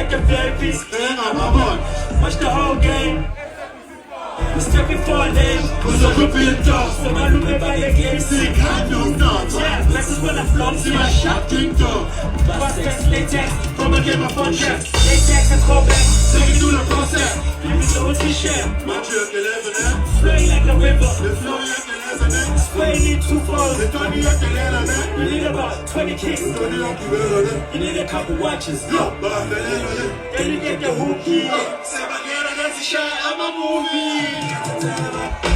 at the VIP, spin on my board. Watch the whole game. We stepping for them. Cause I could be a dog. So I look at the game. Sick, I know not. Yeah, this is when I flop. See my shot, ding dong. Bastards, latex, come and get my phone check. Latex and call back. Take it through the process. You know what we share. My jerk, 11, Flowing like a river. the flow, yeah, 11, Swaying in two folds. the Tony, yeah, 11, You need about 20 kicks. Tony, yeah, You need a couple watches. Yo, but the 11, Then you get the hookie. say my girl, that's a shot, I'm a movie.